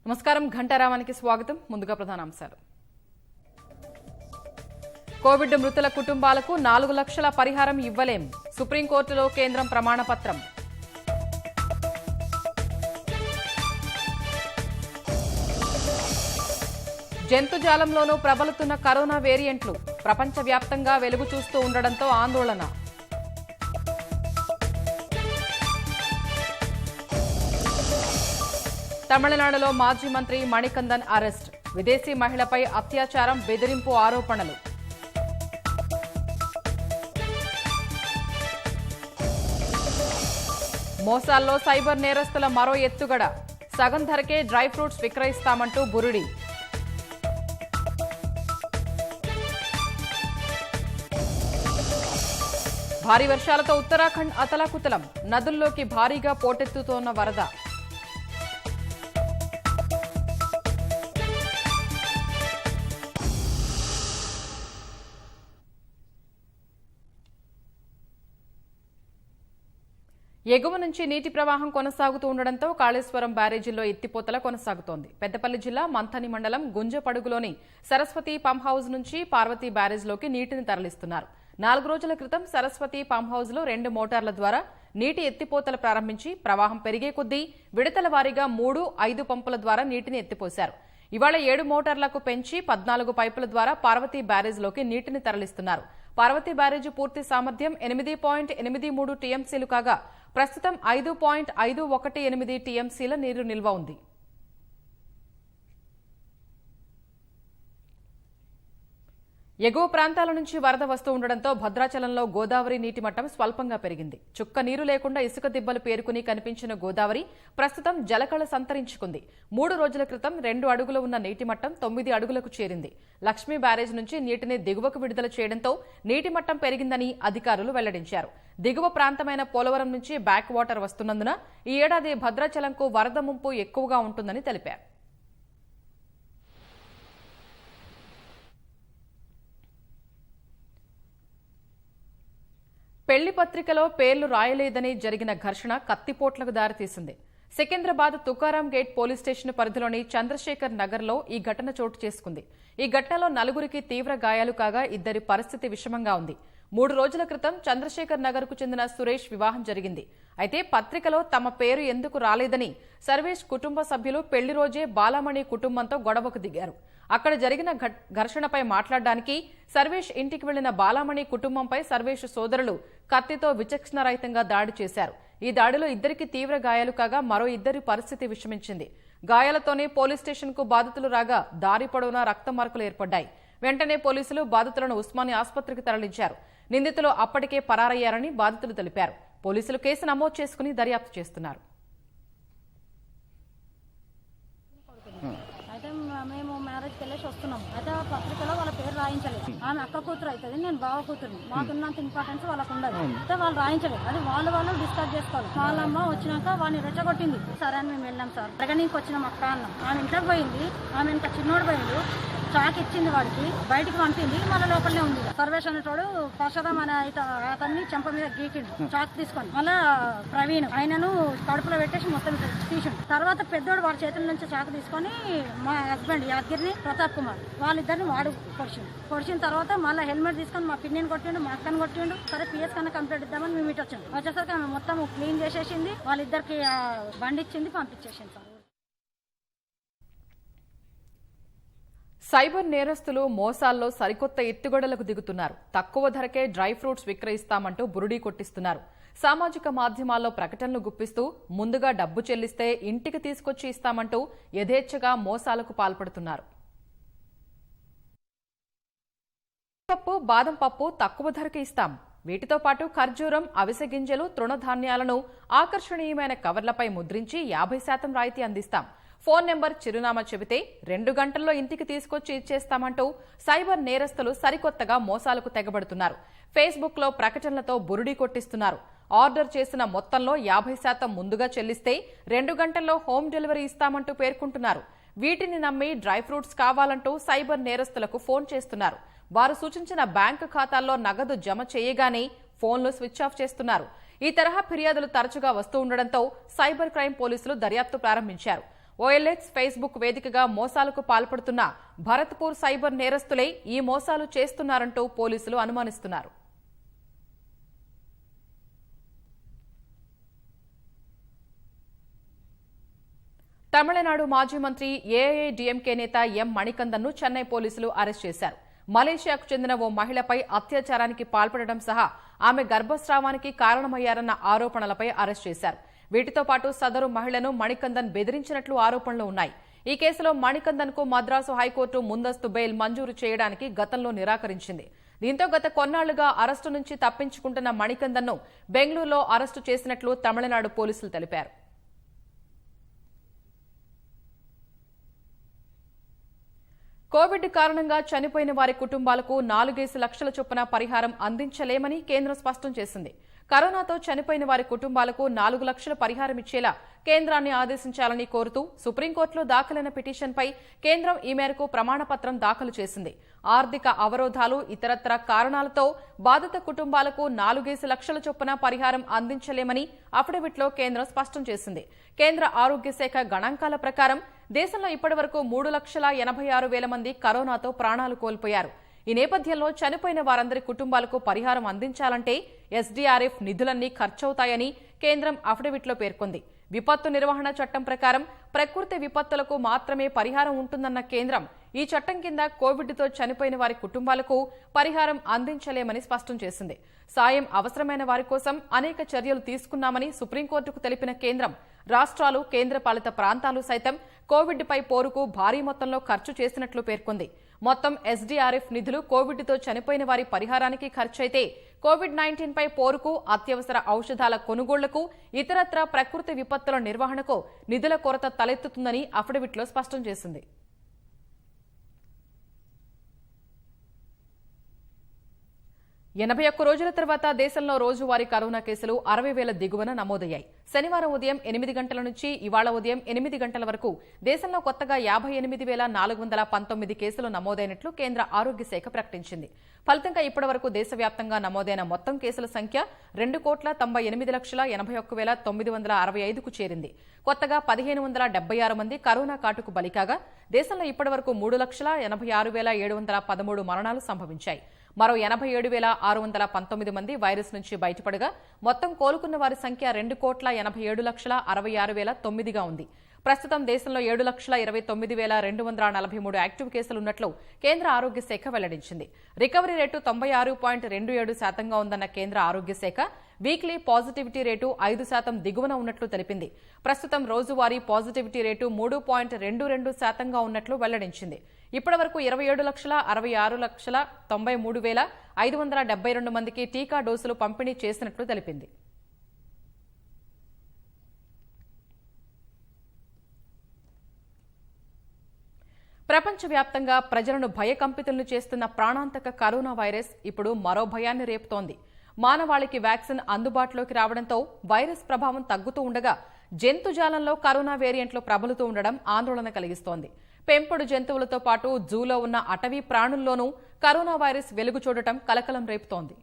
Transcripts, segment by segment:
నమస్కారం ఘంటారావానికి స్వాగతం. ముందుగా ప్రధానాంశాలు. కోవిడ్ మృతుల కుటుంబాలకు 4 లక్షల పరిహారం ఇవ్వలేం. సుప్రీంకోర్టులో కేంద్రం ప్రమాణపత్రం. జంతుజాలంలోనూ ప్రబలుతున్న కరోనా వేరియంట్లు ప్రపంచవ్యాప్తంగా వెలుగు చూస్తూ ఉండడంతో ఆందోళన. తమిళనాడులో మాజీ మంత్రి మణికందన్ అరెస్ట్. విదేశీ మహిళపై అత్యాచారం, బెదిరింపు ఆరోపణలు. మోసాల్లో సైబర్ నేరస్తుల మరో ఎత్తుగడ. సగం ధరకే డ్రై ఫ్రూట్స్ విక్రయిస్తామంటూ బురుడి. భారీ వర్షాలతో ఉత్తరాఖండ్ అతలాకుతలం. నదుల్లోకి భారీగా పోటెత్తుతోన్న వరద. ఎగువ నుంచి నీటి ప్రవాహం కొనసాగుతూ ఉండడంతో కాళేశ్వరం బ్యారేజీల్లో ఎత్తిపోతల కొనసాగుతోంది. పెద్దపల్లి జిల్లా మంథని మండలం గుంజపడుగులోని సరస్వతి పంప్ హౌస్ నుంచి పార్వతీ బ్యారేజ్లోకి నీటిని తరలిస్తున్నారు. 4 రోజుల క్రితం సరస్వతి పంప్ హౌస్ లో 2 మోటార్ల ద్వారా నీటి ఎత్తిపోతలు ప్రారంభించి ప్రవాహం పెరిగే కొద్దీ విడతల వారీగా 3, 5 పంపుల ద్వారా నీటిని ఎత్తిపోశారు. ఇవాళ 7 మోటార్లకు పెంచి 14 పైపుల ద్వారా పార్వతీ బ్యారేజ్లోకి నీటిని తరలిస్తున్నారు. పార్వతీ బ్యారేజీ పూర్తి సామర్థ్యం 8.83 టీఎంసీలు కాగా ప్రస్తుతం 5.518 టీఎంసీల నీరు నిల్వ ఉంది. ఎగువ ప్రాంతాల నుంచి వరద వస్తూ ఉండడంతో భద్రాచలంలో గోదావరి నీటి మట్టం స్వల్పంగా పెరిగింది. చుక్క నీరు లేకుండా ఇసుక దిబ్బలు పేరుకుని కనిపించిన గోదావరి ప్రస్తుతం జలకళ సంతరించుకుంది. 3 రోజుల క్రితం 2 అడుగులు ఉన్న నీటి మట్టం 9 అడుగులకు చేరింది. లక్ష్మీ బ్యారేజ్ నుంచి నీటిని దిగువకు విడుదల చేయడంతో నీటి మట్టం పెరిగిందని అధికారులు వెల్లడించారు. దిగువ ప్రాంతమైన పోలవరం నుంచి బ్యాక్ వాటర్ వస్తున్నందున ఈ ఏడాది భద్రాచలంకు వరద ముంపు ఎక్కువగా ఉంటుందని తెలిపారు. పెళ్లి పత్రికలో పేర్లు రాయలేదని జరిగిన ఘర్షణ కత్తిపోట్లకు దారితీసింది. Secunderabad Tukaram gate police station పరిధిలోని చంద్రశేఖర్ నగర్లో ఈ ఘటన చోటు చేసుకుంది. ఈ ఘటనలో 4 తీవ్ర గాయాలు కాగా 2 పరిస్థితి విషమంగా ఉంది. 3 రోజుల క్రితం చంద్రశేఖర్ నగర్ కు చెందిన సురేష్ వివాహం జరిగింది. అయితే పత్రికలో తమ పేరు ఎందుకు రాలేదని సర్వేష్ కుటుంబ సభ్యులు పెళ్లి రోజే బాలామణి కుటుంబంతో గొడవకు దిగారు. అక్కడ జరిగిన ఘర్షణపై మాట్లాడడానికి సర్వేష్ ఇంటికి వెళ్లిన బాలామణి కుటుంబంపై సర్వేష్ సోదరులు కత్తితో విచక్షణరహితంగా దాడి చేశారు. ఈ దాడిలో 2 తీవ్ర గాయాలు కాగా మరో 2 పరిస్థితి విషమించింది. గాయాలతోనే పోలీస్ స్టేషన్ కు బాధితులు రాగా దారి పొడవునా రక్త మార్కులు ఏర్పడ్డాయి. వెంటనే పోలీసులు బాధితులను ఉస్మానియా ఆసుపత్రికి తరలించారు. నిందితులు అప్పటికే పరారయ్యారని బాధితులు తెలిపారు. పోలీసులు కేసు నమోదు చేసుకుని దర్యాప్తు చేస్తున్నారు. మేము మ్యారేజ్కి వెళ్ళేసి వస్తున్నాం. అయితే ఆ పత్రికలో వాళ్ళ పేరు రాయించలేదు. ఆమె అక్క కూతురు అవుతుంది, నేను బావ కూతురుని. మాకున్నంత ఇంపార్టెన్స్ వాళ్ళకు ఉండదు. అయితే వాళ్ళు రాయించలేదు. అది వాళ్ళు డిస్కస్ చేసుకోవాలి. వాళ్ళమ్మ వచ్చినాక వాడిని రెచ్చగొట్టింది. సరే అని మేము వెళ్ళాం. సార్ ప్రగనీకి వచ్చినాం అక్క అన్నాం. ఆమె ఇంట్లోకి పోయింది. ఆమె ఇంకా చిన్నోడు పోయిండు. చాక్ ఇచ్చింది వాడికి, బయటికి పంపింది. మళ్ళీ లోపలనే ఉంది. సర్వేష్ అనేటోడు పరశురామ్ అనే అతన్ని చెంప మీద గీకిండు చాక్ తీసుకొని. మళ్ళా ప్రవీణ్ ఆయనను కడుపులో పెట్టేసి మొత్తం తీసిండు. తర్వాత పెద్దోడు వాడి చేతుల నుంచి చాకు తీసుకొని మా హస్బెండ్ యాదగిరిని, ప్రతాప్ కుమార్ వాళ్ళిద్దరిని వాడు పొడిచిన తర్వాత మళ్ళీ హెల్మెట్ తీసుకొని మా పిన్నిని కొట్టిండు, మా అక్కని కొట్టిండు. సరే పిఎస్ కన్నా కంప్లైంట్ ఇద్దామని మేము ఇటు వచ్చేసరికి ఆమె మొత్తం క్లీన్ చేసేసింది. వాళ్ళిద్దరికి బండి ఇచ్చింది, పంపించేసింది. సార్ సైబర్ నేరస్తులు మోసాల్లో సరికొత్త ఎత్తుగడలకు దిగుతున్నారు. తక్కువ ధరకే డ్రై ఫ్రూట్స్ విక్రయిస్తామంటూ బురుడీ కొట్టిస్తున్నారు. సామాజిక మాధ్యమాల్లో ప్రకటనలు గుప్పిస్తూ ముందుగా డబ్బు చెల్లిస్తే ఇంటికి తీసుకొచ్చి ఇస్తామంటూ యథేచ్ఛగా మోసాలకు పాల్పడుతున్నారు. పప్పు, బాదం పప్పు తక్కువ ధరకే ఇస్తాం. వీటితో పాటు ఖర్జూరం, అవిసె గింజలు, తృణధాన్యాలను ఆకర్షణీయమైన కవర్లపై ముద్రించి 50% రాయితీ అందిస్తాం. ఫోన్ నెంబర్, చిరునామా చెబితే 2 గంటల్లో ఇంటికి తీసుకొచ్చి ఇచ్చేస్తామంటూ సైబర్ నేరస్తులు సరికొత్తగా మోసాలకు తెగబడుతున్నారు. ఫేస్బుక్ లో ప్రకటనలతో బురుడీ కొట్టిస్తున్నారు. ఆర్డర్ చేసిన మొత్తంలో 50% ముందుగా చెల్లిస్తే 2 గంటల్లో హోమ్ డెలివరీ ఇస్తామంటూ పేర్కొంటున్నారు. వీటిని నమ్మి డ్రై ఫ్రూట్స్ కావాలంటూ సైబర్ నేరస్తులకు ఫోన్ చేస్తున్నారు. వారు సూచించిన బ్యాంకు ఖాతాల్లో నగదు జమ చేయగానే ఫోన్లు స్విచ్ ఆఫ్ చేస్తున్నారు. ఈ తరహా ఫిర్యాదులు తరచుగా వస్తూ ఉండడంతో సైబర్ క్రైమ్ పోలీసులు దర్యాప్తు ప్రారంభించారు. OLX, ఫేస్బుక్ వేదికగా మోసాలకు పాల్పడుతున్న భరత్పూర్ సైబర్ నేరస్తులే ఈ మోసాలు చేస్తున్నారంటూ పోలీసులు అనుమానిస్తున్నారు. తమిళనాడు మాజీ మంత్రి ఏఐడిఎంకే నేత ఎం మణికందన్ను చెన్నై పోలీసులు అరెస్ట్ చేశారు. మలేషియాకు చెందిన ఓ మహిళపై అత్యాచారానికి పాల్పడడం సహా ఆమె గర్భస్రావానికి కారణమయ్యారన్న ఆరోపణలపై అరెస్ట్ చేశారు. వీటితో పాటు సదరు మహిళను మణికందన్ బెదిరించినట్లు ఆరోపణలు ఉన్నాయి. ఈ కేసులో మణికందన్ కు మద్రాసు హైకోర్టు ముందస్తు బెయిల్ మంజూరు చేయడానికి గతంలో నిరాకరించింది. దీంతో గత కొన్నాళ్లుగా అరెస్టు నుంచి తప్పించుకుంటున్న మణికందన్ను బెంగళూరులో అరెస్టు చేసినట్లు తమిళనాడు పోలీసులు తెలిపారు. కోవిడ్ కారణంగా చనిపోయిన వారి కుటుంబాలకు 4 లక్షల చొప్పున పరిహారం అందించలేమని కేంద్రం స్పష్టం చేసింది. కరోనాతో చనిపోయిన వారి కుటుంబాలకు 4 లక్షల పరిహారం ఇచ్చేలా కేంద్రాన్ని ఆదేశించాలని కోరుతూ సుప్రీంకోర్టులో దాఖలైన పిటిషన్పై కేంద్రం ఈ మేరకు ప్రమాణపత్రం దాఖలు చేసింది. ఆర్థిక అవరోధాలు, ఇతరత్ర కారణాలతో బాధిత కుటుంబాలకు 4 లక్షల చొప్పున పరిహారం అందించలేమని అఫిడవిట్లో కేంద్రం స్పష్టం చేసింది. కేంద్ర ఆరోగ్య శాఖ గణాంకాల ప్రకారం దేశంలో ఇప్పటివరకు 3,86,000 మంది కరోనాతో ప్రాణాలు కోల్పోయారు. ఈ నేపథ్యంలో చనిపోయిన వారందరి కుటుంబాలకు పరిహారం అందించాలంటే ఎస్డీఆర్ఎఫ్ నిధులన్నీ ఖర్చవుతాయని కేంద్రం అఫిడవిట్లో పేర్కొంది. విపత్తు నిర్వహణ చట్టం ప్రకారం ప్రకృతి విపత్తులకు మాత్రమే పరిహారం ఉంటుందన్న కేంద్రం ఈ చట్టం కింద కోవిడ్తో చనిపోయిన వారి కుటుంబాలకు పరిహారం అందించలేమని స్పష్టం చేసింది. సాయం అవసరమైన వారి కోసం అనేక చర్యలు తీసుకున్నామని సుప్రీంకోర్టుకు తెలిపిన కేంద్రం రాష్ట్రాలు, కేంద్రపాలిత ప్రాంతాలు సైతం కోవిడ్పై పోరుకు భారీ మొత్తంలో ఖర్చు చేసినట్లు పేర్కొంది. మొత్తం ఎస్డీఆర్ఎఫ్ నిధులు కోవిడ్తో చనిపోయిన వారి పరిహారానికి ఖర్చయితే కోవిడ్-19 పై పోరుకు, అత్యవసర ఔషధాల కొనుగోళ్లకు, ఇతరత్రా ప్రకృతి విపత్తుల నిర్వహణకు నిధుల కొరత తలెత్తుతుందని అఫిడవిట్లో స్పష్టం చేసింది. ఎనభై 81 రోజుల తర్వాత దేశంలో రోజువారీ కరోనా కేసులు 60,000 దిగువన నమోదయ్యాయి. శనివారం ఉదయం 8 గంటల నుంచి ఇవాళ ఉదయం 8 గంటల వరకు దేశంలో కొత్తగా 58,419 కేసులు నమోదైనట్లు కేంద్ర ఆరోగ్య శాఖ ప్రకటించింది. ఫలితంగా ఇప్పటి వరకు దేశవ్యాప్తంగా నమోదైన మొత్తం కేసుల సంఖ్య 2,98,81,965కు చేరింది. కొత్తగా 1,576 మంది కరోనా కాటుకు బలికాగా దేశంలో ఇప్పటి వరకు 3,86,713 మరణాలు సంభవించాయి. మరో 87,619 మంది వైరస్ నుంచి బయటపడగా మొత్తం కోలుకున్న వారి సంఖ్య 2,87,66,009గా ఉంది. ప్రస్తుతం దేశంలో 7,29,243 యాక్టివ్ కేసులున్నట్లు కేంద్ర ఆరోగ్య శాఖ వెల్లడించింది. రికవరీ రేటు 96.27% ఉందన్న కేంద్ర ఆరోగ్య శాఖ వీక్లీ పాజిటివిటీ రేటు 5% దిగువన ఉన్నట్లు తెలిపింది. ప్రస్తుతం రోజువారీ పాజిటివిటీ రేటు 3.22% ఉన్నట్లు వెల్లడించింది. ఇప్పటి వరకు 27,66,93,572 మందికి టీకా డోసులు పంపిణీ చేసినట్లు తెలిపింది. ప్రపంచవ్యాప్తంగా ప్రజలను భయకంపితులను చేస్తున్న ప్రాణాంతక కరోనా వైరస్ ఇప్పుడు మరో భయాన్ని రేపుతోంది. మానవాళికి వ్యాక్సిన్ అందుబాటులోకి రావడంతో వైరస్ ప్రభావం తగ్గుతూ ఉండగా జంతుజాలంలో కరోనా వేరియంట్లు ప్రబలుతూ ఉండడం ఆందోళన కలిగిస్తోంది. పెంపుడు జంతువులతో పాటు జూలో ఉన్న అటవీ ప్రాణుల్లోనూ కరోనా వైరస్ వెలుగు చూడటం కలకలం రేపుతోంది.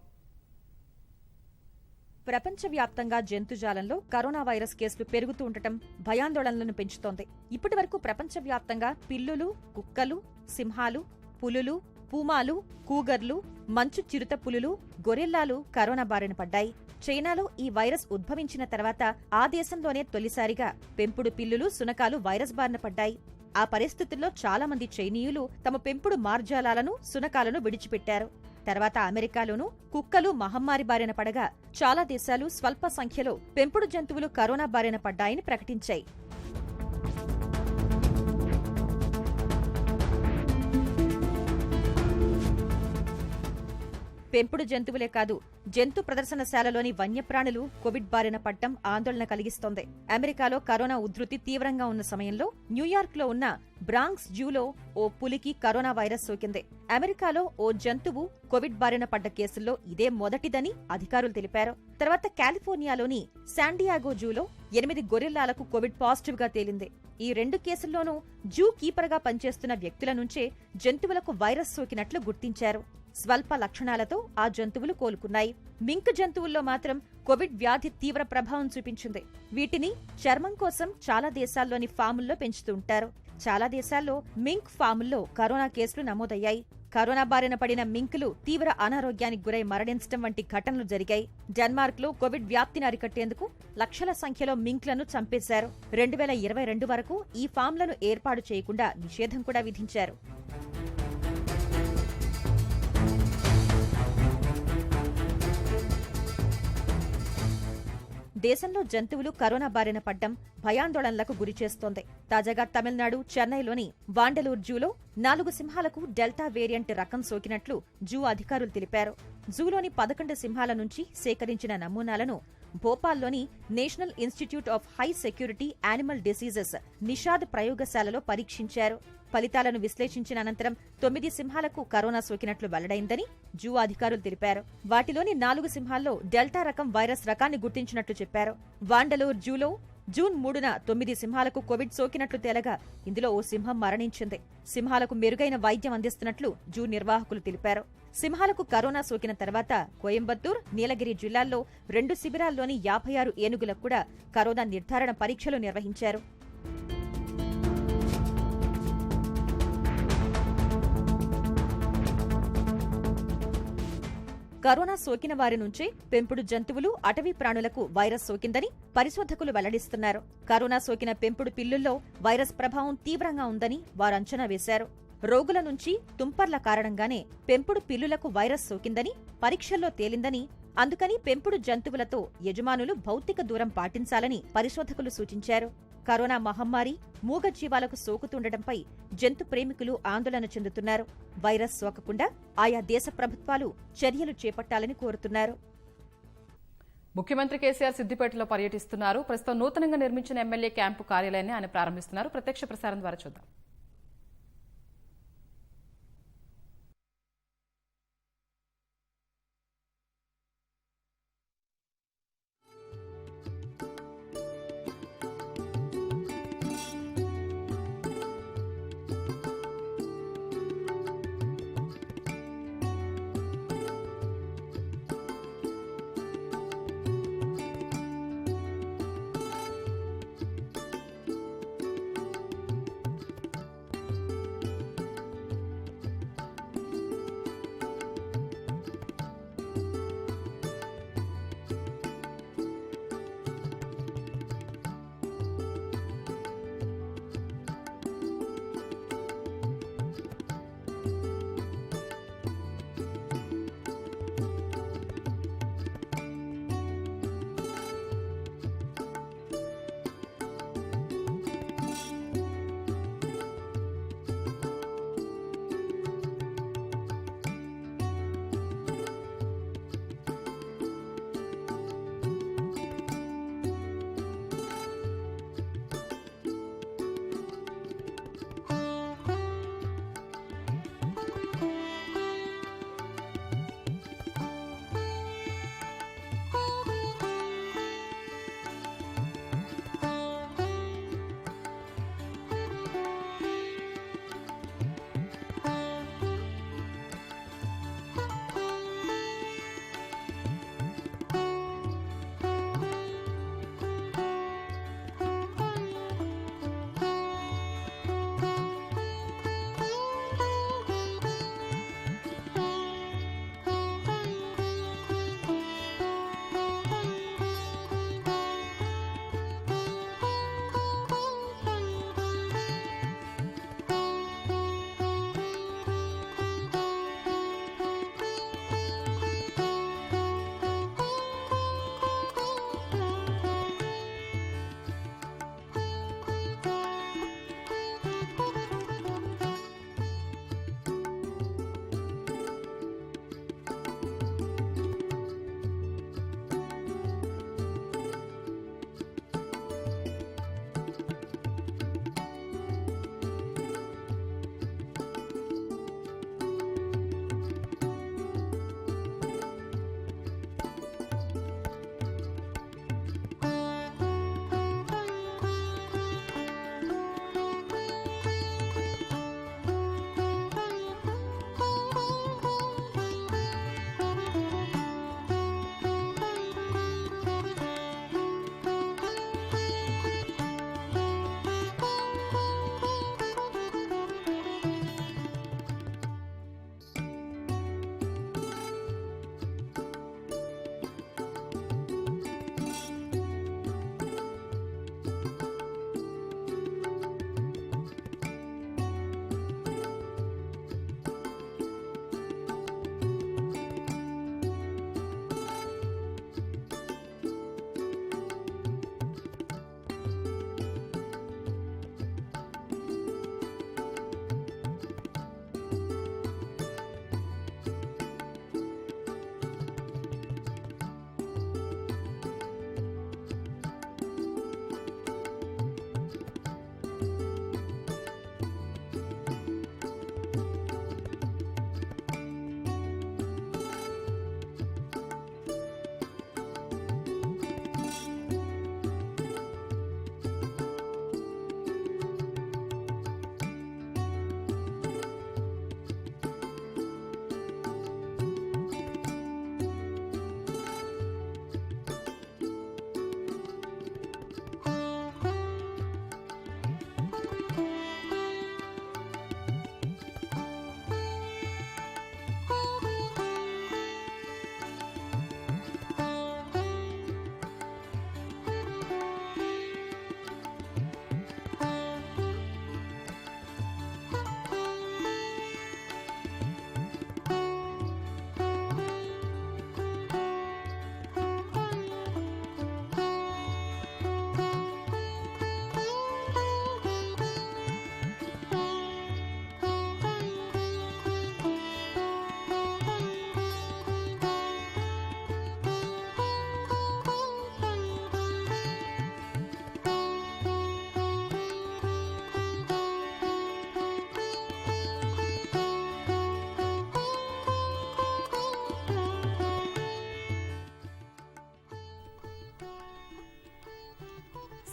ప్రపంచవ్యాప్తంగా జంతుజాలంలో కరోనా వైరస్ కేసులు పెరుగుతూ ఉండటం భయాందోళనలను పెంచుతోంది. ఇప్పటివరకు ప్రపంచవ్యాప్తంగా పిల్లులు, కుక్కలు, సింహాలు, పులులు, పూమాలు, కూగర్లు, మంచు చిరుత పులులు, గొరిల్లాలు కరోనా బారిన పడ్డాయి. చైనాలో ఈ వైరస్ ఉద్భవించిన తర్వాత ఆ దేశంలోనే తొలిసారిగా పెంపుడు పిల్లులు, సునకాలు వైరస్ బారిన పడ్డాయి. ఆ పరిస్థితుల్లో చాలా మంది చైనీయులు తమ పెంపుడు మార్జాలాలను, సునకాలను విడిచిపెట్టారు. తర్వాత అమెరికాలోనూ కుక్కలు మహమ్మారి బారిన పడగా చాలా దేశాలు స్వల్ప సంఖ్యలో పెంపుడు జంతువులు కరోనా బారిన పడ్డాయని ప్రకటించాయి. పెంపుడు జంతువులే కాదు, జంతు ప్రదర్శనశాలలోని వన్యప్రాణులు కోవిడ్ బారిన పడ్డం ఆందోళన కలిగిస్తోంది. అమెరికాలో కరోనా ఉధృతి తీవ్రంగా ఉన్న సమయంలో న్యూయార్క్లో ఉన్న బ్రాంక్స్ జూలో ఓ పులికి కరోనా వైరస్ సోకింది. అమెరికాలో ఓ జంతువు కోవిడ్ బారిన పడ్డ కేసుల్లో ఇదే మొదటిదని అధికారులు తెలిపారు. తర్వాత కాలిఫోర్నియాలోని శాండియాగో జూలో 8 గొరిల్లాలకు కోవిడ్ పాజిటివ్ గా తేలింది. ఈ 2 కేసుల్లోనూ జూ కీపర్గా పనిచేస్తున్న వ్యక్తుల నుంచే జంతువులకు వైరస్ సోకినట్లు గుర్తించారు. స్వల్ప లక్షణాలతో ఆ జంతువులు కోలుకున్నాయి. మింక్ జంతువుల్లో మాత్రం కోవిడ్ వ్యాధి తీవ్ర ప్రభావం చూపించింది. వీటిని చర్మం కోసం చాలా దేశాల్లోని ఫాముల్లో పెంచుతూ ఉంటారు. చాలా దేశాల్లో మింక్ ఫాముల్లో కరోనా కేసులు నమోదయ్యాయి. కరోనా బారిన పడిన మింకులు తీవ్ర అనారోగ్యానికి గురై మరణించడం వంటి ఘటనలు జరిగాయి. డెన్మార్క్లో కోవిడ్ వ్యాప్తిని అరికట్టేందుకు లక్షల సంఖ్యలో మింక్లను చంపేశారు. 2022 వరకు ఈ ఫామ్లను ఏర్పాటు చేయకుండా నిషేధం కూడా విధించారు. దేశంలో జంతువులు కరోనా బారిన పడ్డం భయాందోళనలకు గురిచేస్తోంది. తాజాగా తమిళనాడు చెన్నైలోని వాండలూర్ జూలో 4 సింహాలకు డెల్టా వేరియంట్ రకం సోకినట్లు జూ అధికారులు తెలిపారు. జూలోని 11 సింహాల నుంచి సేకరించిన నమూనాలను భోపాల్లోని National Institute of High Security Animal Diseases NIHSAD ప్రయోగశాలలో పరీక్షించారు. ఫలితాలను విశ్లేషించిన అనంతరం 9 సింహాలకు కరోనా సోకినట్లు వెల్లడైందని జూ అధికారులు తెలిపారు. వాటిలోని 4 సింహాల్లో డెల్టా రకం వైరస్ రకాన్ని గుర్తించినట్లు చెప్పారు. వాండలూర్ జూలో జూన్ 3న 9 సింహాలకు కోవిడ్ సోకినట్లు తేలగా ఇందులో ఓ సింహం మరణించింది. సింహాలకు మెరుగైన వైద్యం అందిస్తున్నట్లు జూ నిర్వాహకులు తెలిపారు. సింహాలకు కరోనా సోకిన తర్వాత కోయంబత్తూర్, నీలగిరి జిల్లాల్లో 2 శిబిరాల్లోని 56 ఏనుగులకు కూడా కరోనా నిర్ధారణ పరీక్షలు నిర్వహించారు. కరోనా సోకిన వారి నుంచే పెంపుడు జంతువులు, అటవీ ప్రాణులకు వైరస్ సోకిందని పరిశోధకులు వెల్లడిస్తున్నారు. కరోనా సోకిన పెంపుడు పిల్లుల్లో వైరస్ ప్రభావం తీవ్రంగా ఉందని వారు అంచనా వేశారు. రోగుల నుంచి తుంపర్ల కారణంగానే పెంపుడు పిల్లులకు వైరస్ సోకిందని పరీక్షల్లో తేలిందని, అందుకని పెంపుడు జంతువులతో యజమానులు భౌతిక దూరం పాటించాలని పరిశోధకులు సూచించారు. కరోనా మహమ్మారి మూగజీవాలకు సోకుతుండటంపై జంతు ప్రేమికులు ఆందోళన చెందుతున్నారు. వైరస్ సోకకుండా ఆయా దేశ ప్రభుత్వాలు చర్యలు చేపట్టాలని కోరుతున్నారు. ముఖ్యమంత్రి కేసీఆర్ సిద్దిపేటలో పర్యటిస్తున్నారు. ప్రస్తుతం నూతనంగా నిర్మించిన ఎమ్మెల్యే క్యాంపు కార్యాలయాన్ని ఆయన ప్రారంభిస్తున్నారు. ప్రత్యక్ష ప్రసారం ద్వారా చూద్దాం.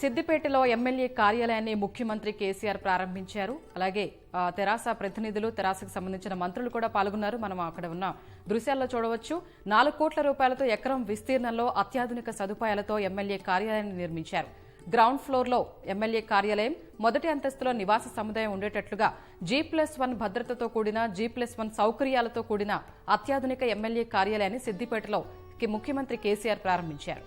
సిద్దిపేటలో ఎమ్మెల్యే కార్యాలయాన్ని ముఖ్యమంత్రి కేసీఆర్ ప్రారంభించారు. అలాగే తెరాస ప్రతినిధులు, తెరాసకు సంబంధించిన మంత్రులు కూడా పాల్గొన్నారు. మనం అక్కడ ఉన్న దృశ్యాల్లో చూడవచ్చు. 4 కోట్ల రూపాయలతో ఎకరం విస్తీర్ణంలో అత్యాధునిక సదుపాయాలతో ఎమ్మెల్యే కార్యాలయాన్ని నిర్మించారు. గ్రౌండ్ ఫ్లోర్లో ఎమ్మెల్యే కార్యాలయం, మొదటి అంతస్తులో నివాస సముదాయం ఉండేటట్లుగా G+1 భద్రతతో కూడిన G+1 సౌకర్యాలతో కూడిన అత్యాధునిక ఎమ్మెల్యే కార్యాలయాన్ని సిద్దిపేటలో ముఖ్యమంత్రి కేసీఆర్ ప్రారంభించారు.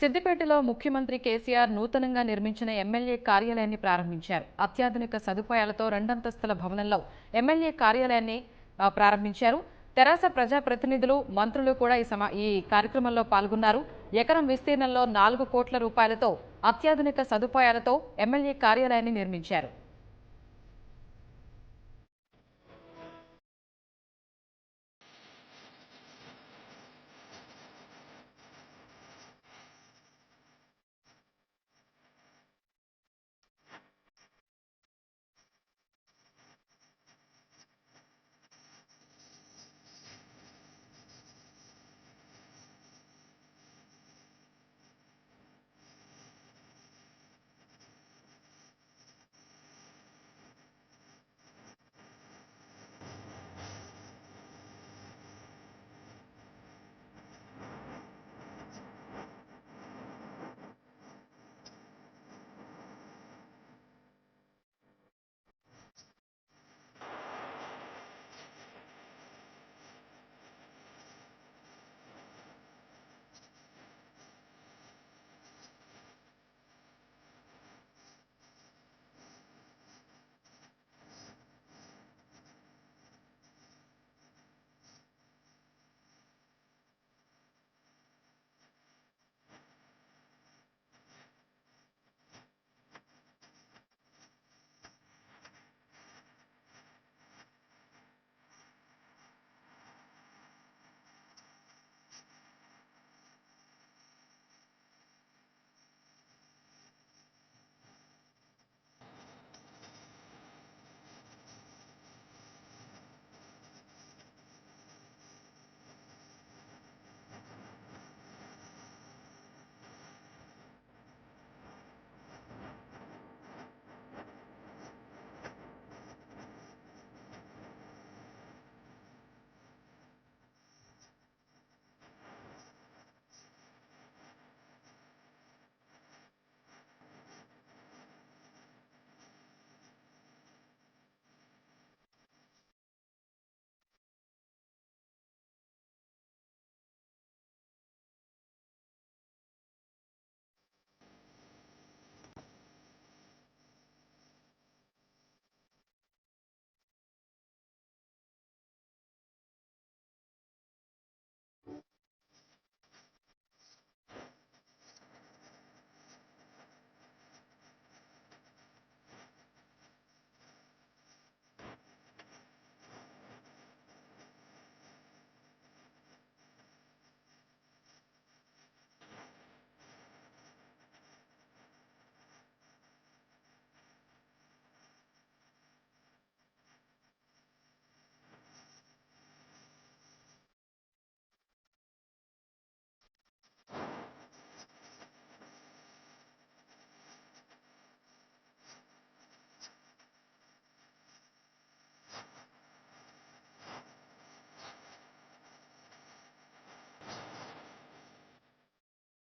సిద్దిపేటలో ముఖ్యమంత్రి కేసీఆర్ నూతనంగా నిర్మించిన ఎమ్మెల్యే కార్యాలయాన్ని ప్రారంభించారు. అత్యాధునిక సదుపాయాలతో 2 అంతస్తుల భవనంలో ఎమ్మెల్యే కార్యాలయాన్ని ప్రారంభించారు. తెరాస ప్రజాప్రతినిధులు, మంత్రులు కూడా ఈ కార్యక్రమంలో పాల్గొన్నారు. ఎకరం విస్తీర్ణంలో 4 కోట్ల రూపాయలతో అత్యాధునిక సదుపాయాలతో ఎమ్మెల్యే కార్యాలయాన్ని నిర్మించారు.